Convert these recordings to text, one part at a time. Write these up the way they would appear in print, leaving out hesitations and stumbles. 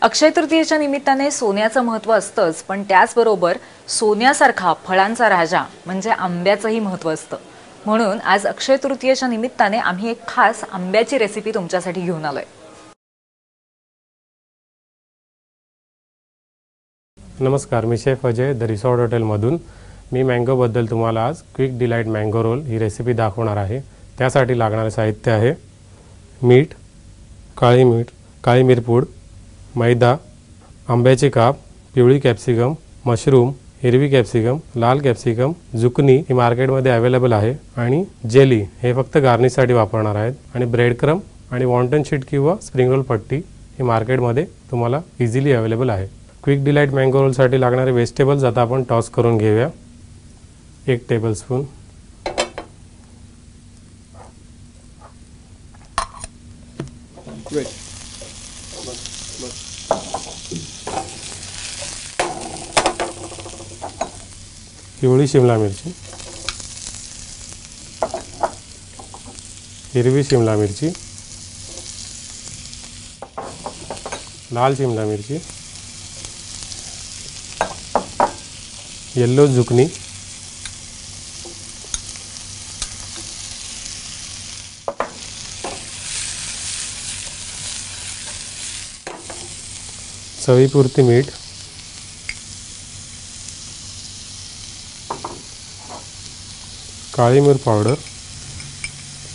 अक्षय तृतीयेच्या निमित्ताने सोन्याचं महत्त्व असतंच, पण त्याचबरोबर सोन्यासारखा फळांचा राजा म्हणजे आंब्याचंही महत्त्व असतं। म्हणून आज अक्षय तृतीयेच्या निमित्ताने आम्ही एक खास आंब्याची रेसिपी तुमच्यासाठी घेऊन आलोय। नमस्कार, मी शेफ अजय द रिसॉर्ट हॉटेलमधून। मी मँगो बद्दल तुम्हाला आज क्विक डिलाइट मँगो रोल ही रेसिपी दाखवणार आहे। त्यासाठी लागणारे साहित्य आहे मीठ, काळी मिरपूड, मैदा, आंब्याचे काप, पिवळी कॅप्सिकम, मशरूम, हिरवी कॅप्सिकम, लाल कॅप्सिकम, जुकनी ही मार्केटमध्ये अवेलेबल आहे आणि जेली हे फक्त गार्निशसाठी वापरणार आहेत आणि ब्रेड क्रम आणि वॉन्टन शीट किंवा स्प्रिंग रोल पट्टी ही मार्केटमध्ये तुम्हाला इझिली अवेलेबल आहे। क्विक डिलाइट मँगो रोलसाठी लागणारे व्हेजिटेबल्स आता आपण टॉस करून घेऊया। 1 टेबलस्पून पिवळी शिमला मिरची, हिरवी शिमला मिरची, लाल शिमला मिरची, येलो जुकनी, चवीपुरती मीठ, काळी मिरी पावडर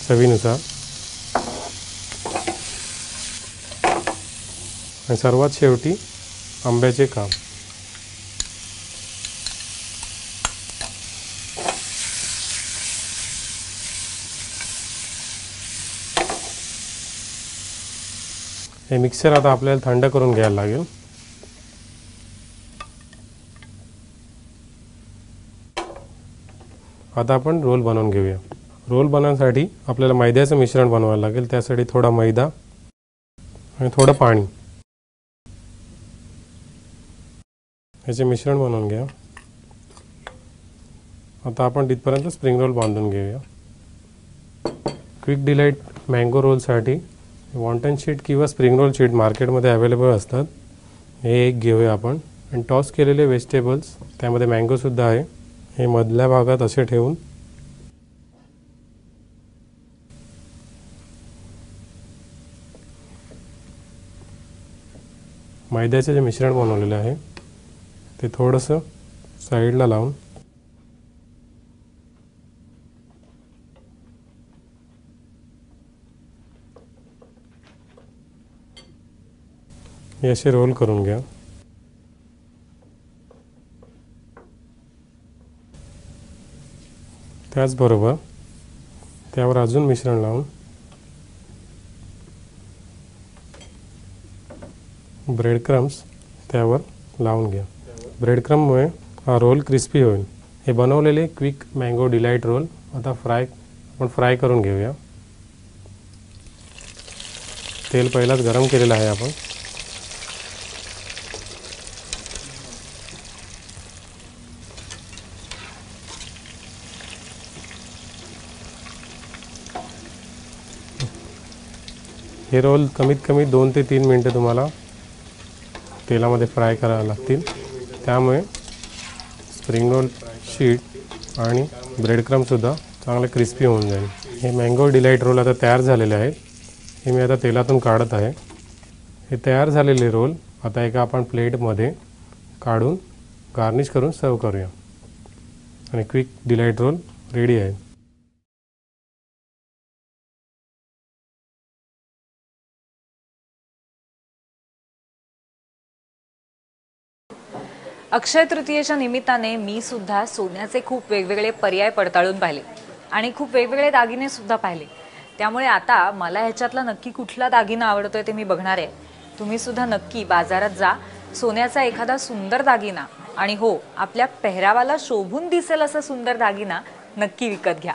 चवीनुसार आणि सर्वात शेवटी आंब्याचे काप। हे मिक्सर आता आपल्याला थंड करून घ्यायला लागेल। आता आपण रोल बनवून घेऊया। रोल बनवण्यासाठी आपल्याला मैद्याचं मिश्रण बनवायला लागेल। त्यासाठी थोडा मैदा आणि थोडं पाणी याचे मिश्रण बनवून घ्या। आता आपण तिथपर्यंत स्प्रिंग रोल बांधून घेऊया। क्विक डिलाइट मँगो रोलसाठी वॉन्टन शीट किंवा स्प्रिंग रोल शीट मार्केटमध्ये अवेलेबल असतात। हे एक घेऊया आपण आणि टॉस केलेले व्हेजिटेबल्स त्यामध्ये मँगो सुद्धा आहे हे मधल्या भागात असे ठेवून मैद्याचे जे मिश्रण बनवलेले आहे ते थोडंसं साईडला लावून हे असे रोल करून घ्या। त्याचबरोबर त्यावर अजून मिश्रण लावून ब्रेड क्रम्स त्यावर लावून घ्या। ब्रेड क्रममुळे हा रोल क्रिस्पी होईल। हे बनवलेले क्विक मँगो डिलाइट रोल आता फ्राय करून घेऊया। तेल पहिलाच गरम केलेलं आहे आपण। हे रोल कमीत कमी 2 ते 3 मिनिटं तुम्हाला तेलामध्ये फ्राय करावे लागतील। त्यामुळे स्प्रिंग रोल शीट आणि ब्रेड क्रम सुद्धा चांगले क्रिस्पी होऊन जाईल। हे मँगो डिलाइट रोल आता तयार झालेले आहेत। हे मी आता तेलातून काढत आहे। हे तयार झालेले रोल आता एका आपण प्लेटमध्ये काढून गार्निश करून सर्व करूया आणि क्विक डिलाइट रोल रेडी आहे। अक्षय तृतीयेच्या निमित्ताने मी सुद्धा सोन्याचे खूप वेगवेगळे पर्याय पडताळून पाहिले आणि खूप वेगवेगळे दागिने सुद्धा पाहिले। त्यामुळे आता मला ह्याच्यातला नक्की कुठला दागिना आवडतोय ते मी बघणार आहे। तुम्ही सुद्धा नक्की बाजारात जा, सोन्याचा एखादा सुंदर दागिना आणि हो, आपल्या पेहरावाला शोभून दिसेल असा सुंदर दागिना नक्की विकत घ्या।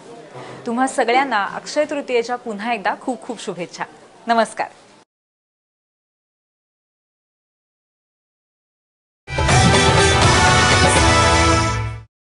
तुम्हा सगळ्यांना अक्षय तृतीयेच्या पुन्हा एकदा खूप खूप शुभेच्छा। नमस्कार।